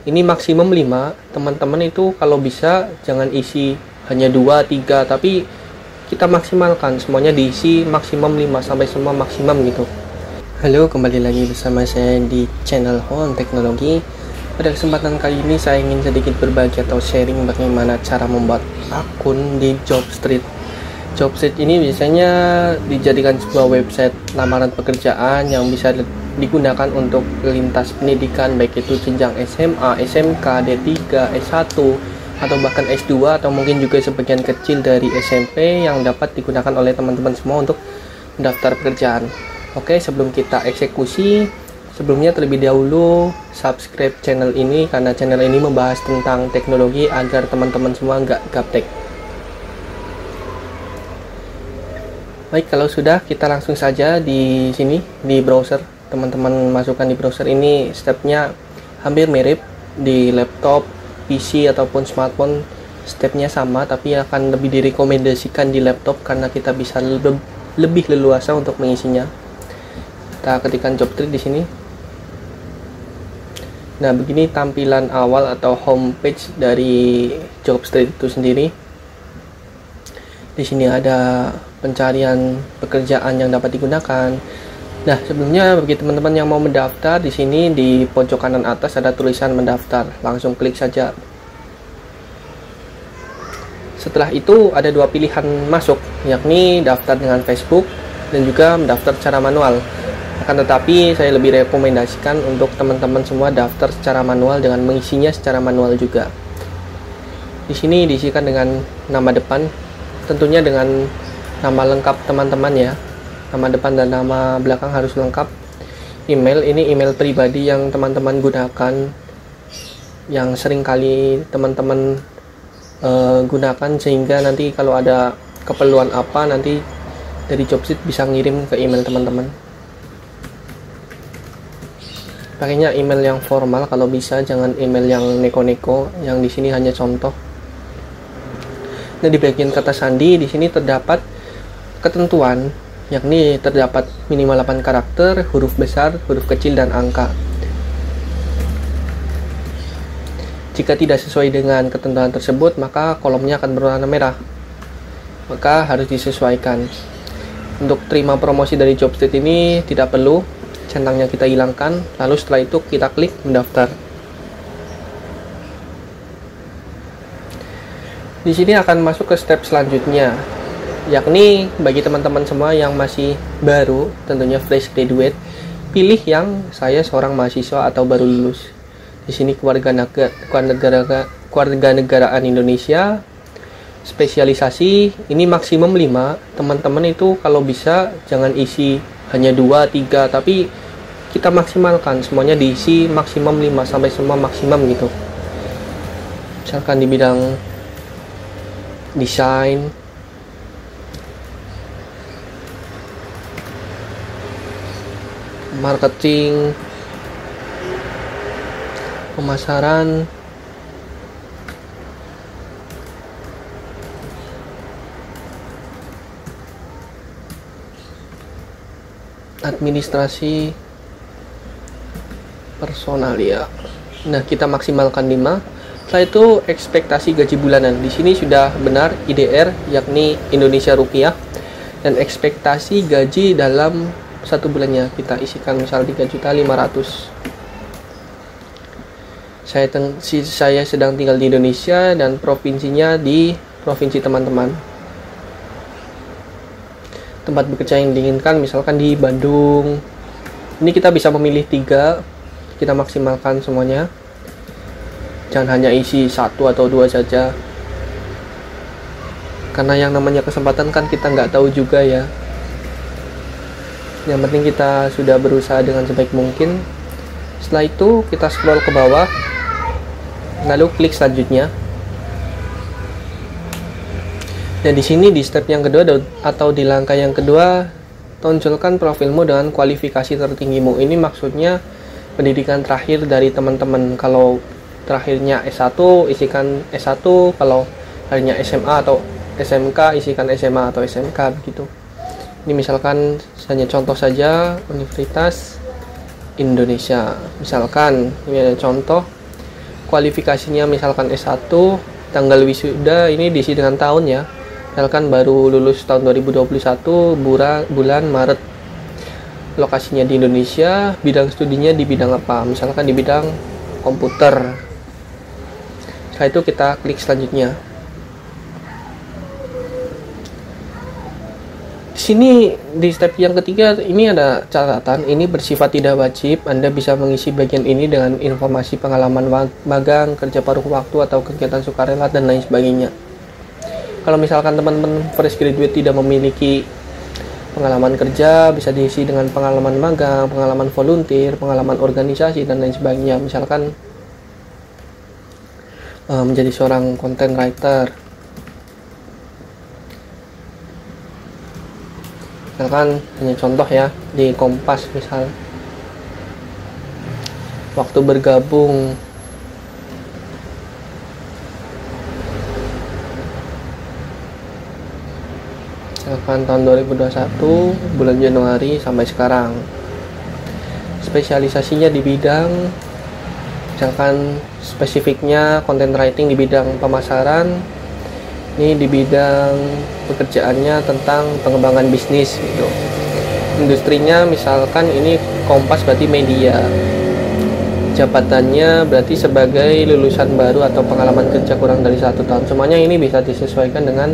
ini maksimum 5. Teman-teman itu kalau bisa jangan isi hanya 2, 3, tapi kita maksimalkan semuanya diisi maksimum 5 sampai semua maksimum gitu. Halo, kembali lagi bersama saya di channel Hon Teknologi. Pada kesempatan kali ini saya ingin sedikit berbagi atau sharing bagaimana cara membuat akun di Jobstreet. Jobstreet ini biasanya dijadikan sebuah website lamaran pekerjaan yang bisa digunakan untuk lintas pendidikan, baik itu jenjang SMA, SMK, D3, S1, atau bahkan S2, atau mungkin juga sebagian kecil dari SMP yang dapat digunakan oleh teman-teman semua untuk mendaftar pekerjaan. Oke, sebelum kita eksekusi, sebelumnya terlebih dahulu subscribe channel ini karena channel ini membahas tentang teknologi agar teman-teman semua nggak gaptek. Baik, kalau sudah, kita langsung saja di sini di browser. Teman-teman masukkan di browser ini, stepnya hampir mirip di laptop, PC ataupun smartphone. Stepnya sama, tapi akan lebih direkomendasikan di laptop karena kita bisa lebih leluasa untuk mengisinya. Kita ketikkan Jobstreet di sini. Nah, begini tampilan awal atau homepage dari Jobstreet itu sendiri. Di sini ada pencarian pekerjaan yang dapat digunakan. Nah, sebelumnya bagi teman-teman yang mau mendaftar, di sini di pojok kanan atas ada tulisan mendaftar. Langsung klik saja. Setelah itu ada dua pilihan masuk, yakni daftar dengan Facebook dan juga mendaftar secara manual. Akan tetapi saya lebih rekomendasikan untuk teman-teman semua daftar secara manual dengan mengisinya secara manual juga. Di sini diisikan dengan nama depan, tentunya dengan nama lengkap teman-teman ya. Nama depan dan nama belakang harus lengkap. Email, ini email pribadi yang teman-teman gunakan, yang sering kali teman-teman gunakan, sehingga nanti kalau ada keperluan apa, nanti dari Jobstreet bisa ngirim ke email teman-teman. Pakainya email yang formal kalau bisa, jangan email yang neko-neko, yang di sini hanya contoh. Nah, di bagian kata sandi di sini terdapat ketentuan, yakni terdapat minimal 8 karakter, huruf besar, huruf kecil, dan angka. Jika tidak sesuai dengan ketentuan tersebut, maka kolomnya akan berwarna merah. Maka harus disesuaikan. Untuk terima promosi dari Jobstreet ini tidak perlu, centangnya kita hilangkan, lalu setelah itu kita klik mendaftar. Di sini akan masuk ke step selanjutnya, yakni bagi teman-teman semua yang masih baru, tentunya fresh graduate, pilih yang saya seorang mahasiswa atau baru lulus. Di sini kewarganegaraan Indonesia, spesialisasi ini maksimum 5. Teman-teman itu kalau bisa jangan isi hanya 2, 3, tapi kita maksimalkan semuanya diisi maksimum 5 sampai semua maksimum gitu. Misalkan di bidang desain, marketing, pemasaran, administrasi, personalia. Nah, kita maksimalkan 5. Setelah itu ekspektasi gaji bulanan. Di sini sudah benar IDR, yakni Indonesia Rupiah, dan ekspektasi gaji dalam satu bulannya kita isikan misal 3.500.000. Saya sedang tinggal di Indonesia dan provinsinya di provinsi teman-teman. Tempat bekerja yang diinginkan misalkan di Bandung. Ini kita bisa memilih 3, kita maksimalkan semuanya. Jangan hanya isi 1 atau 2 saja, karena yang namanya kesempatan kan kita nggak tahu juga ya. Yang penting kita sudah berusaha dengan sebaik mungkin. Setelah itu kita scroll ke bawah, lalu klik selanjutnya. Dan di sini di step yang kedua atau di langkah yang kedua, tonjolkan profilmu dengan kualifikasi tertinggimu. Ini maksudnya pendidikan terakhir dari teman-teman. Kalau terakhirnya S1, isikan S1. Kalau terakhirnya SMA atau SMK, isikan SMA atau SMK begitu. Ini misalkan hanya contoh saja, Universitas Indonesia. Misalkan ini ada contoh kualifikasinya misalkan S1, tanggal wisuda ini diisi dengan tahun ya. Misalkan baru lulus tahun 2021, bulan Maret. Lokasinya di Indonesia, bidang studinya di bidang apa? Misalkan di bidang komputer. Setelah itu kita klik selanjutnya. Di sini di step yang ketiga ini ada catatan, ini bersifat tidak wajib. Anda bisa mengisi bagian ini dengan informasi pengalaman magang, kerja paruh waktu atau kegiatan sukarela dan lain sebagainya. Kalau misalkan teman-teman fresh graduate tidak memiliki pengalaman kerja, bisa diisi dengan pengalaman magang, pengalaman volunteer, pengalaman organisasi dan lain sebagainya. Misalkan menjadi seorang content writer. Misalkan hanya contoh ya, di Kompas misal, waktu bergabung misalkan tahun 2021 bulan Januari sampai sekarang. Spesialisasinya di bidang, misalkan spesifiknya content writing di bidang pemasaran, ini di bidang pekerjaannya tentang pengembangan bisnis gitu. Industrinya misalkan ini Kompas berarti media. Jabatannya berarti sebagai lulusan baru atau pengalaman kerja kurang dari 1 tahun. Semuanya ini bisa disesuaikan dengan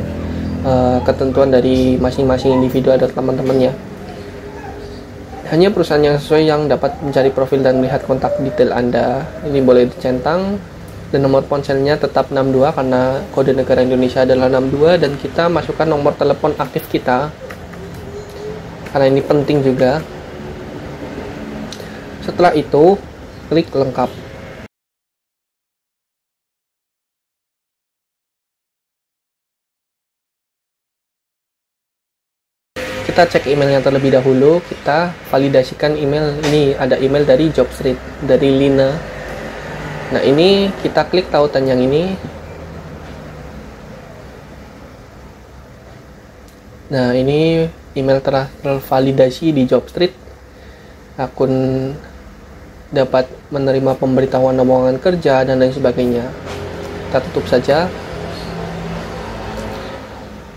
ketentuan dari masing-masing individu atau teman-temannya. Hanya perusahaan yang sesuai yang dapat mencari profil dan melihat kontak detail Anda. Ini boleh dicentang. Dan nomor ponselnya tetap 62 karena kode negara Indonesia adalah 62, dan kita masukkan nomor telepon aktif kita karena ini penting juga. Setelah itu klik lengkap. Kita cek emailnya terlebih dahulu, kita validasikan email. Ini ada email dari Jobstreet, dari Lina. Nah, ini kita klik tautan yang ini. Nah, ini email telah tervalidasi di Jobstreet. Akun dapat menerima pemberitahuan lowongan kerja dan lain sebagainya. Kita tutup saja.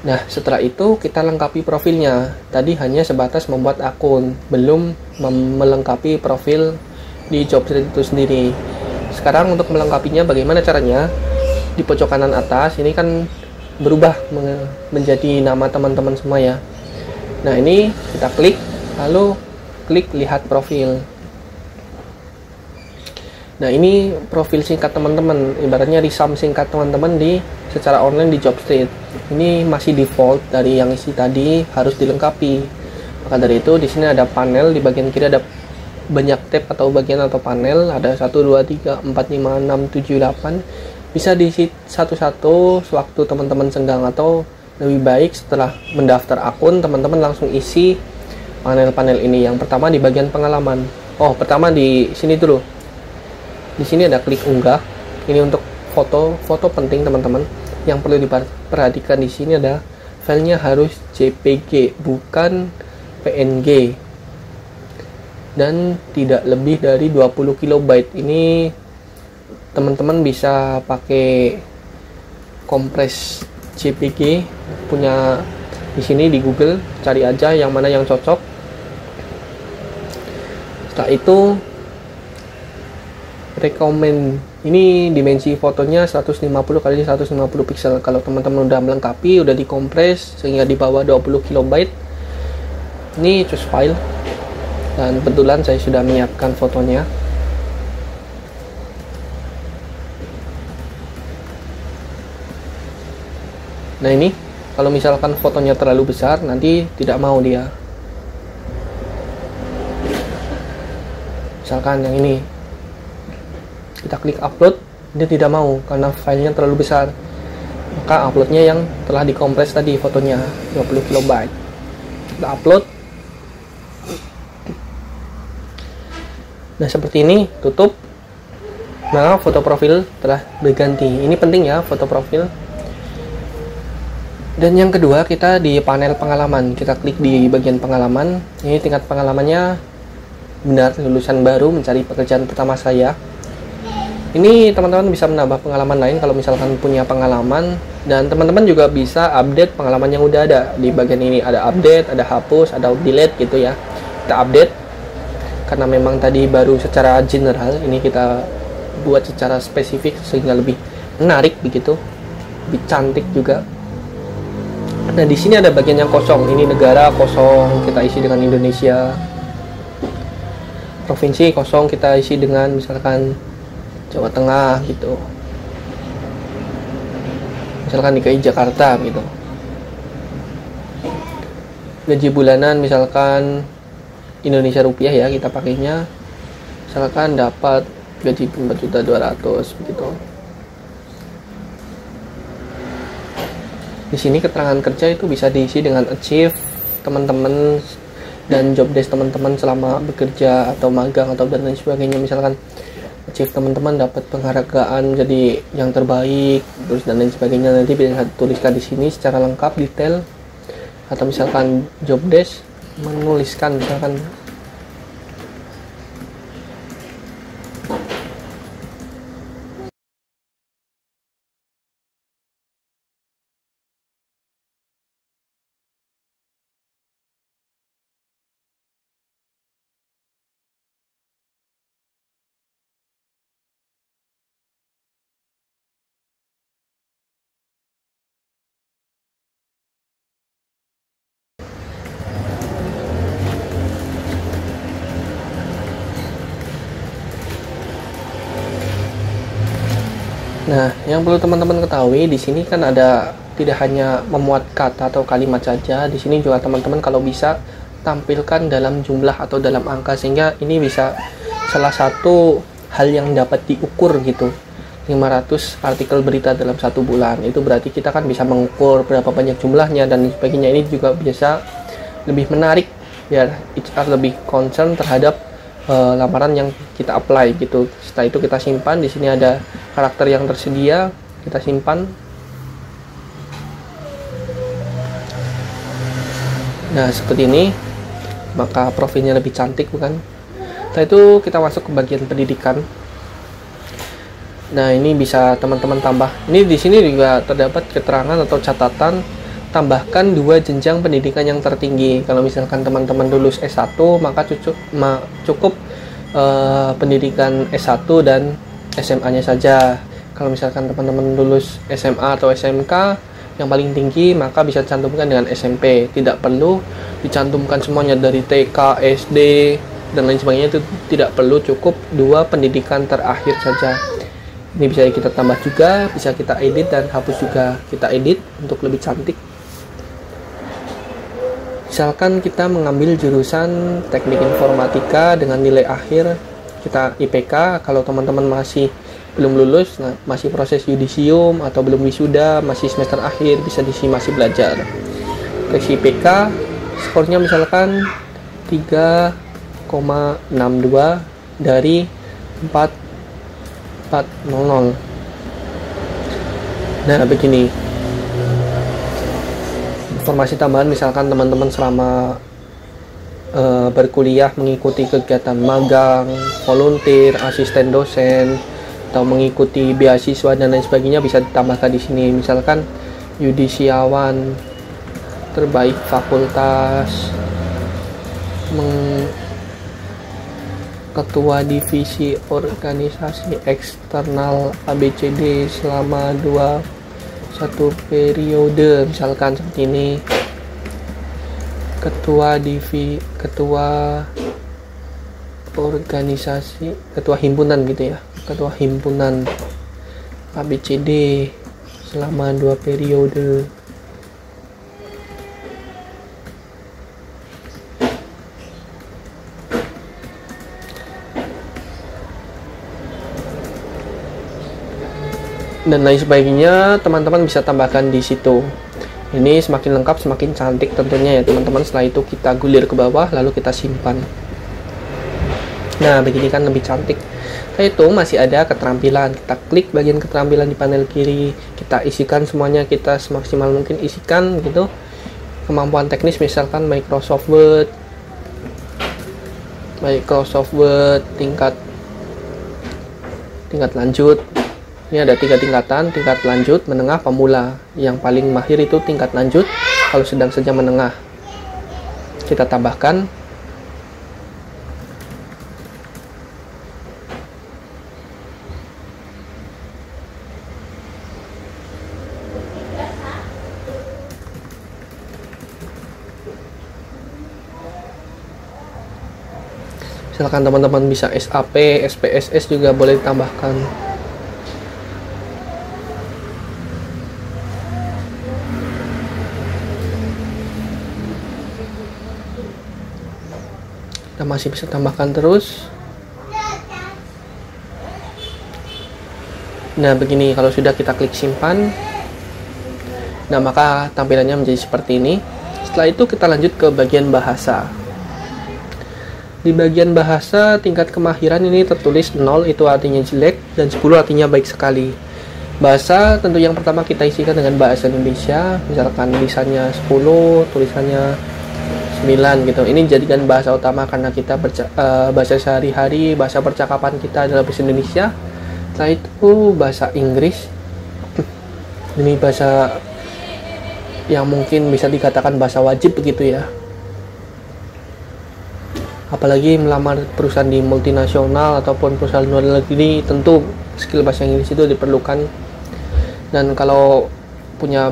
Nah, setelah itu kita lengkapi profilnya. Tadi hanya sebatas membuat akun, belum melengkapi profil di Jobstreet itu sendiri. Sekarang untuk melengkapinya bagaimana caranya? Di pojok kanan atas ini kan berubah menjadi nama teman-teman semua ya. Nah, ini kita klik, lalu klik lihat profil. Nah, ini profil singkat teman-teman, ibaratnya resume singkat teman-teman secara online di Jobstreet. Ini masih default dari yang isi tadi, harus dilengkapi. Maka dari itu di sini ada panel, di bagian kiri ada banyak tab atau bagian atau panel, ada 1, 2, 3, 4, 5, 6, 7, 8. Bisa diisi satu-satu sewaktu teman-teman senggang, atau lebih baik setelah mendaftar akun teman-teman langsung isi panel-panel ini. Yang pertama di bagian pengalaman. Pertama di sini dulu. Di sini ada klik unggah. Ini untuk foto penting teman-teman. Yang perlu diperhatikan di sini ada filenya harus JPG bukan PNG. Dan tidak lebih dari 20 KB. Ini teman-teman bisa pakai kompres JPG, punya di sini di Google, cari aja yang mana yang cocok. Setelah itu recommend, ini dimensi fotonya 150 kali 150 pixel. Kalau teman-teman udah melengkapi, udah dikompres sehingga di bawah 20 KB, ini choose file. Dan kebetulan saya sudah menyiapkan fotonya. Nah, ini kalau misalkan fotonya terlalu besar, nanti tidak mau dia. Misalkan yang ini, kita klik upload, dia tidak mau karena filenya terlalu besar. Maka uploadnya yang telah dikompres tadi fotonya 20 KB. Kita upload. Nah, seperti ini, tutup. Nah, foto profil telah berganti. Ini penting ya, foto profil. Dan yang kedua, kita di panel pengalaman. Kita klik di bagian pengalaman. Ini tingkat pengalamannya benar, lulusan baru mencari pekerjaan pertama saya. Ini teman-teman bisa menambah pengalaman lain kalau misalkan punya pengalaman, dan teman-teman juga bisa update pengalaman yang udah ada. Di bagian ini ada update, ada hapus, ada delete gitu ya. Kita update karena memang tadi baru secara general, ini kita buat secara spesifik sehingga lebih menarik begitu, lebih cantik juga. Nah, di sini ada bagian yang kosong. Ini negara kosong, kita isi dengan Indonesia. Provinsi kosong, kita isi dengan misalkan Jawa Tengah gitu, misalkan DKI Jakarta gitu. Gaji bulanan misalkan Indonesia rupiah ya kita pakainya, misalkan dapat gaji 4.200.000 begitu. Di sini keterangan kerja itu bisa diisi dengan achieve teman-teman dan job desk teman-teman selama bekerja atau magang atau dan lain sebagainya. Misalkan achieve teman-teman dapat penghargaan jadi yang terbaik terus dan lain sebagainya, nanti bisa tuliskan di sini secara lengkap detail. Atau misalkan job desk menuliskan misalkan Nah, yang perlu teman-teman ketahui di sini kan ada tidak hanya memuat kata atau kalimat saja, di sini juga teman-teman kalau bisa tampilkan dalam jumlah atau dalam angka, sehingga ini bisa salah satu hal yang dapat diukur gitu. 500 artikel berita dalam 1 bulan, itu berarti kita kan bisa mengukur berapa banyak jumlahnya dan sebagainya. Ini juga biasa lebih menarik biar HR lebih concern terhadap lamaran yang kita apply gitu. Setelah itu kita simpan. Di sini ada karakter yang tersedia, kita simpan. Nah, seperti ini, maka profilnya lebih cantik bukan? Setelah itu kita masuk ke bagian pendidikan. Nah, ini bisa teman-teman tambah. Ini di sini juga terdapat keterangan atau catatan, tambahkan 2 jenjang pendidikan yang tertinggi. Kalau misalkan teman-teman lulus S1, maka cukup pendidikan S1 dan SMA-nya saja. Kalau misalkan teman-teman lulus SMA atau SMK yang paling tinggi, maka bisa dicantumkan dengan SMP. Tidak perlu dicantumkan semuanya dari TK, SD, dan lain sebagainya. Itu tidak perlu, cukup 2 pendidikan terakhir saja. Ini bisa kita tambah juga, bisa kita edit dan hapus juga. Kita edit untuk lebih cantik. Misalkan kita mengambil jurusan teknik informatika dengan nilai akhir kita IPK. Kalau teman-teman masih belum lulus, nah, masih proses yudisium atau belum wisuda, masih semester akhir, bisa di sini masih belajar. Seleksi IPK, skornya misalkan 3,62 dari 400. Nah, begini. Informasi tambahan, misalkan teman-teman selama berkuliah mengikuti kegiatan magang, volunteer, asisten dosen, atau mengikuti beasiswa dan lain sebagainya, bisa ditambahkan di sini. Misalkan yudisiawan terbaik fakultas, ketua divisi organisasi eksternal ABCD selama 1 periode, misalkan seperti ini. Ketua organisasi, ketua himpunan gitu ya, ketua himpunan ABCD selama 2 periode. Dan lain sebagainya, teman-teman bisa tambahkan di situ. Ini semakin lengkap, semakin cantik tentunya ya teman-teman. Setelah itu kita gulir ke bawah, lalu kita simpan. Nah, begini kan lebih cantik. Setelah itu masih ada keterampilan. Kita klik bagian keterampilan di panel kiri, kita isikan semuanya, kita semaksimal mungkin isikan gitu. Kemampuan teknis misalkan Microsoft Word tingkat tingkat lanjut. Ini ada 3 tingkatan, tingkat lanjut, menengah, pemula. Yang paling mahir itu tingkat lanjut, kalau sedang saja menengah. Kita tambahkan. Misalkan teman-teman bisa SAP, SPSS juga boleh ditambahkan. Kita masih bisa tambahkan terus. Nah, begini kalau sudah kita klik simpan. Nah, maka tampilannya menjadi seperti ini. Setelah itu kita lanjut ke bagian bahasa. Di bagian bahasa, tingkat kemahiran ini tertulis 0 itu artinya jelek dan 10 artinya baik sekali. Bahasa tentu yang pertama kita isikan dengan bahasa Indonesia, misalkan lisannya 10, tulisannya 9 gitu. Ini jadikan bahasa utama karena kita bahasa sehari-hari, bahasa percakapan kita adalah bahasa Indonesia. Setelah itu bahasa Inggris. Ini bahasa yang mungkin bisa dikatakan bahasa wajib begitu ya. Apalagi melamar perusahaan di multinasional ataupun perusahaan luar negeri, tentu skill bahasa Inggris itu diperlukan. Dan kalau punya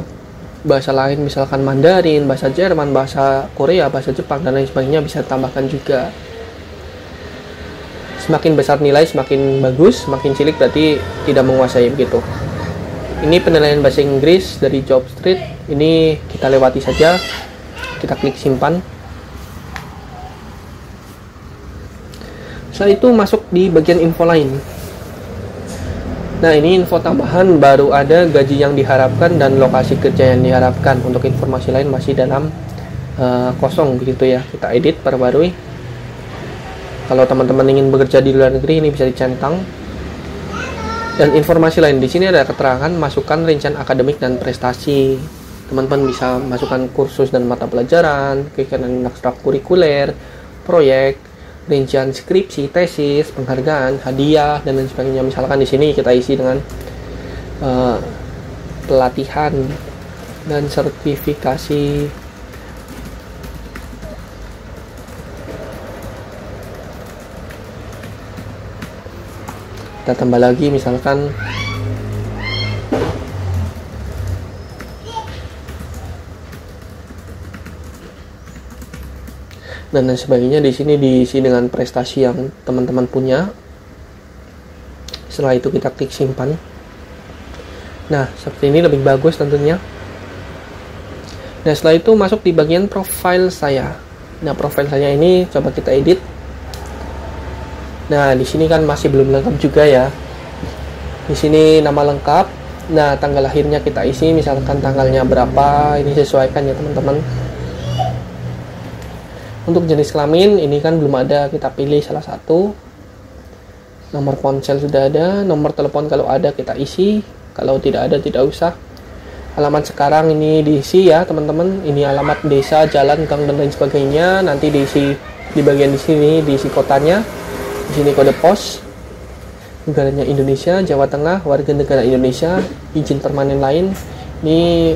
bahasa lain misalkan Mandarin, bahasa Jerman, bahasa Korea, bahasa Jepang dan lain sebagainya bisa tambahkan juga. Semakin besar nilai semakin bagus, semakin cilik berarti tidak menguasai begitu. Ini penilaian bahasa Inggris dari Jobstreet, ini kita lewati saja. Kita klik simpan. Setelah itu masuk di bagian info lain. Nah, ini info tambahan, baru ada gaji yang diharapkan dan lokasi kerja yang diharapkan. Untuk informasi lain masih dalam kosong begitu ya. Kita edit, perbarui. Kalau teman-teman ingin bekerja di luar negeri, ini bisa dicentang. Dan informasi lain di sini ada keterangan masukkan rincian akademik dan prestasi. Teman-teman bisa masukkan kursus dan mata pelajaran, kegiatan ekstrakurikuler, proyek, rincian skripsi, tesis, penghargaan, hadiah dan lain sebagainya. Misalkan di sini kita isi dengan pelatihan dan sertifikasi. Kita tambah lagi misalkan dan lain sebagainya. Di sini diisi dengan prestasi yang teman-teman punya. Setelah itu kita klik simpan. Nah, seperti ini lebih bagus tentunya. Nah, setelah itu masuk di bagian profil saya. Nah, profil saya ini coba kita edit. Nah, di sini kan masih belum lengkap juga ya. Di sini nama lengkap. Nah, tanggal lahirnya kita isi, misalkan tanggalnya berapa. Ini sesuaikan ya teman-teman. Untuk jenis kelamin ini kan belum ada, kita pilih salah satu. Nomor ponsel sudah ada, nomor telepon kalau ada kita isi, kalau tidak ada tidak usah. Alamat sekarang ini diisi ya teman-teman. Ini alamat desa, jalan, gang dan lain sebagainya. Nanti diisi di bagian di sini, diisi kotanya. Di sini kode pos. Negaranya Indonesia, Jawa Tengah, warga negara Indonesia. Izin permanen lain. Ini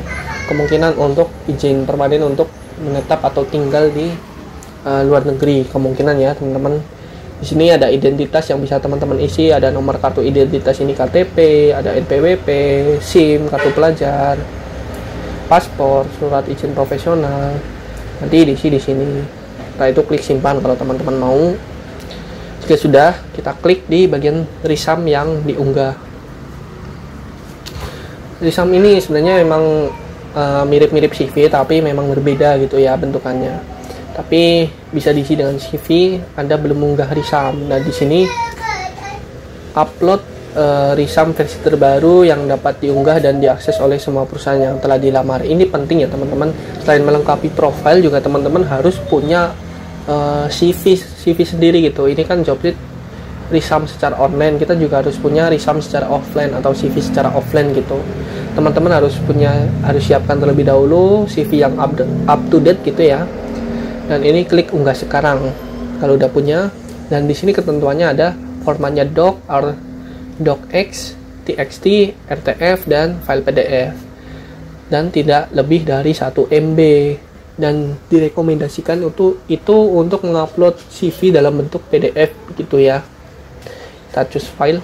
kemungkinan untuk izin permanen untuk menetap atau tinggal di luar negeri, kemungkinan ya teman-teman. Di sini ada identitas yang bisa teman-teman isi, ada nomor kartu identitas ini KTP, ada NPWP, SIM, kartu pelajar, paspor, surat izin profesional. Nanti diisi di sini. Setelah itu klik simpan kalau teman-teman mau. Jika sudah, kita klik di bagian risam yang diunggah. Risam ini sebenarnya memang mirip-mirip CV tapi memang berbeda gitu ya bentukannya. Tapi bisa diisi dengan CV. Anda belum mengunggah risam. Nah, di sini upload risam versi terbaru yang dapat diunggah dan diakses oleh semua perusahaan yang telah dilamar. Ini penting ya teman-teman. Selain melengkapi profil juga teman-teman harus punya CV sendiri gitu. Ini kan Jobstreet risam secara online, kita juga harus punya risam secara offline atau CV secara offline gitu. Teman-teman harus siapkan terlebih dahulu CV yang up to date gitu ya. Dan ini klik unggah sekarang kalau udah punya. Dan di sini ketentuannya ada formatnya doc or docx, txt, rtf, dan file pdf, dan tidak lebih dari 1 MB, dan direkomendasikan itu untuk mengupload CV dalam bentuk PDF begitu ya. Kita choose file.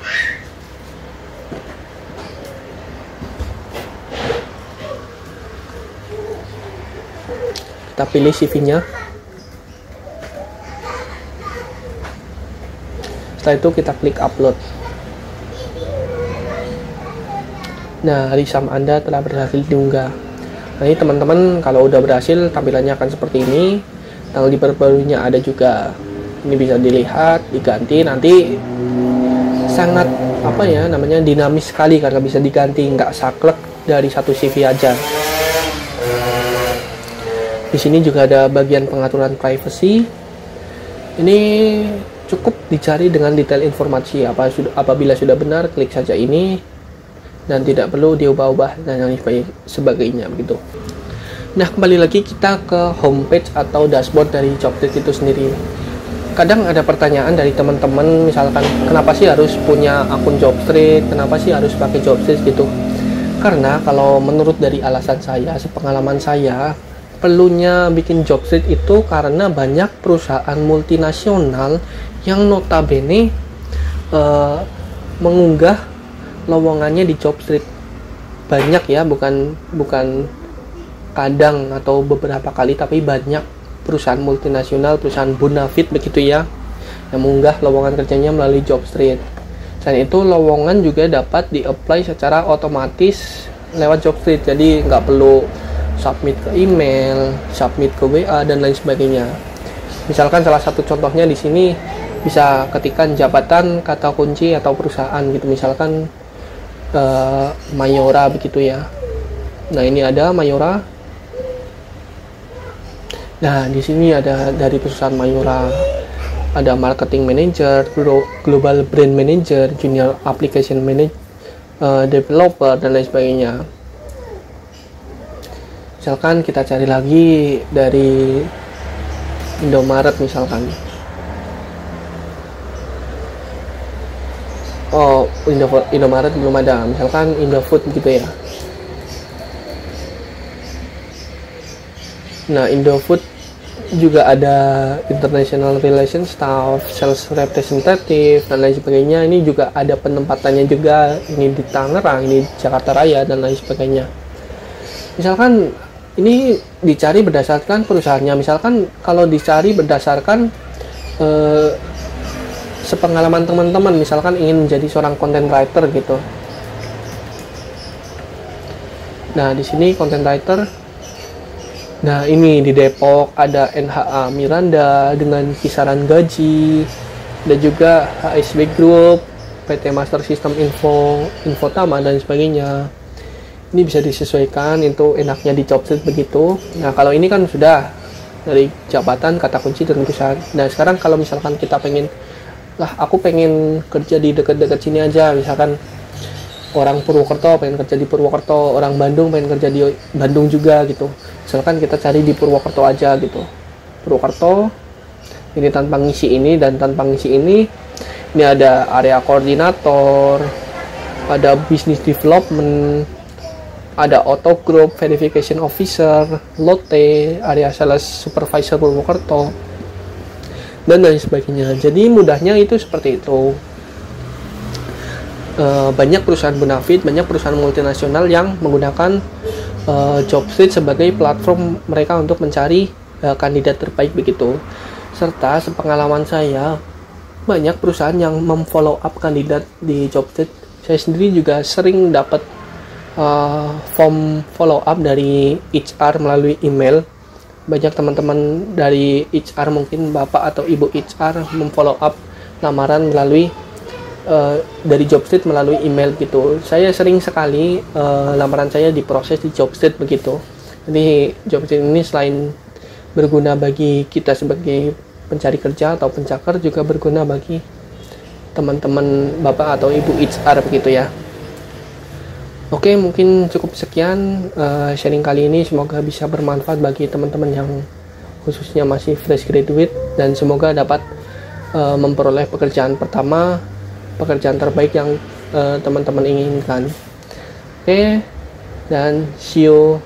Kita pilih CV-nya. Setelah itu kita klik upload. Nah, resume Anda telah berhasil diunggah. Nah, ini teman-teman, kalau udah berhasil tampilannya akan seperti ini. Tanggal diperbaruinya ada juga. Ini bisa dilihat, diganti, nanti sangat dinamis sekali karena bisa diganti, nggak saklek dari satu CV aja. Di sini juga ada bagian pengaturan privacy. Ini cukup dicari dengan detail informasi. Apabila sudah benar, klik saja ini dan tidak perlu diubah-ubah dan lain sebagainya begitu. Nah, kembali lagi kita ke homepage atau dashboard dari Jobstreet itu sendiri. Kadang ada pertanyaan dari teman-teman, misalkan kenapa sih harus punya akun Jobstreet, kenapa sih harus pakai Jobstreet gitu. Karena kalau menurut dari alasan saya, sepengalaman saya, perlunya bikin Jobstreet itu karena banyak perusahaan multinasional yang notabene mengunggah lowongannya di Jobstreet. Banyak ya, bukan kadang atau beberapa kali, tapi banyak perusahaan multinasional, perusahaan bonafit begitu ya, yang mengunggah lowongan kerjanya melalui Jobstreet. Selain itu, lowongan juga dapat di-apply secara otomatis lewat Jobstreet, jadi nggak perlu submit ke email, submit ke WA, dan lain sebagainya. Misalkan salah satu contohnya di sini bisa ketikkan jabatan, kata kunci, atau perusahaan gitu. Misalkan Mayora begitu ya. Nah, ini ada Mayora. Nah, di sini ada dari perusahaan Mayora, ada marketing manager, global brand manager, junior application manager, developer, dan lain sebagainya. Misalkan kita cari lagi dari Indomaret misalkan. Oh, Indomaret belum ada. Misalkan Indofood gitu ya. Nah, Indofood juga ada international relations staff, sales representative, dan lain sebagainya. Ini juga ada penempatannya juga. Ini di Tangerang, ini di Jakarta Raya, dan lain sebagainya. Misalkan ini dicari berdasarkan perusahaannya. Misalkan kalau dicari berdasarkan sepengalaman teman-teman, misalkan ingin menjadi seorang content writer gitu. Nah, di sini content writer. Nah, ini di Depok ada NHA Miranda dengan kisaran gaji, dan juga HSB Group, PT Master System Infotama, dan sebagainya. Ini bisa disesuaikan, itu enaknya di Jobstreet begitu. Nah, kalau ini kan sudah dari jabatan, kata kunci, dan perusahaan. Nah, sekarang kalau misalkan kita aku pengen kerja di dekat-dekat sini aja, misalkan orang Purwokerto pengen kerja di Purwokerto, orang Bandung pengen kerja di Bandung juga gitu. Misalkan kita cari di Purwokerto aja gitu. Purwokerto, ini tanpa ngisi ini dan tanpa ngisi ini. Ini ada area koordinator, ada business development, ada auto group, verification officer, Lotte, area sales supervisor Purwokerto, dan lain sebagainya. Jadi mudahnya itu seperti itu. Banyak perusahaan bonafit, banyak perusahaan multinasional yang menggunakan Jobstreet sebagai platform mereka untuk mencari kandidat terbaik begitu. Serta sepengalaman saya, banyak perusahaan yang memfollow up kandidat di Jobstreet. Saya sendiri juga sering dapat form follow up dari HR melalui email. Banyak teman-teman dari HR, mungkin bapak atau ibu HR, memfollow up lamaran melalui dari Jobstreet melalui email gitu. Saya sering sekali lamaran saya diproses di Jobstreet begitu. Jadi Jobstreet ini selain berguna bagi kita sebagai pencari kerja atau pencakar, juga berguna bagi teman-teman bapak atau ibu HR begitu ya. Oke, mungkin cukup sekian sharing kali ini. Semoga bisa bermanfaat bagi teman-teman yang khususnya masih fresh graduate, dan semoga dapat memperoleh pekerjaan pertama, pekerjaan terbaik yang teman-teman inginkan. Oke, dan see you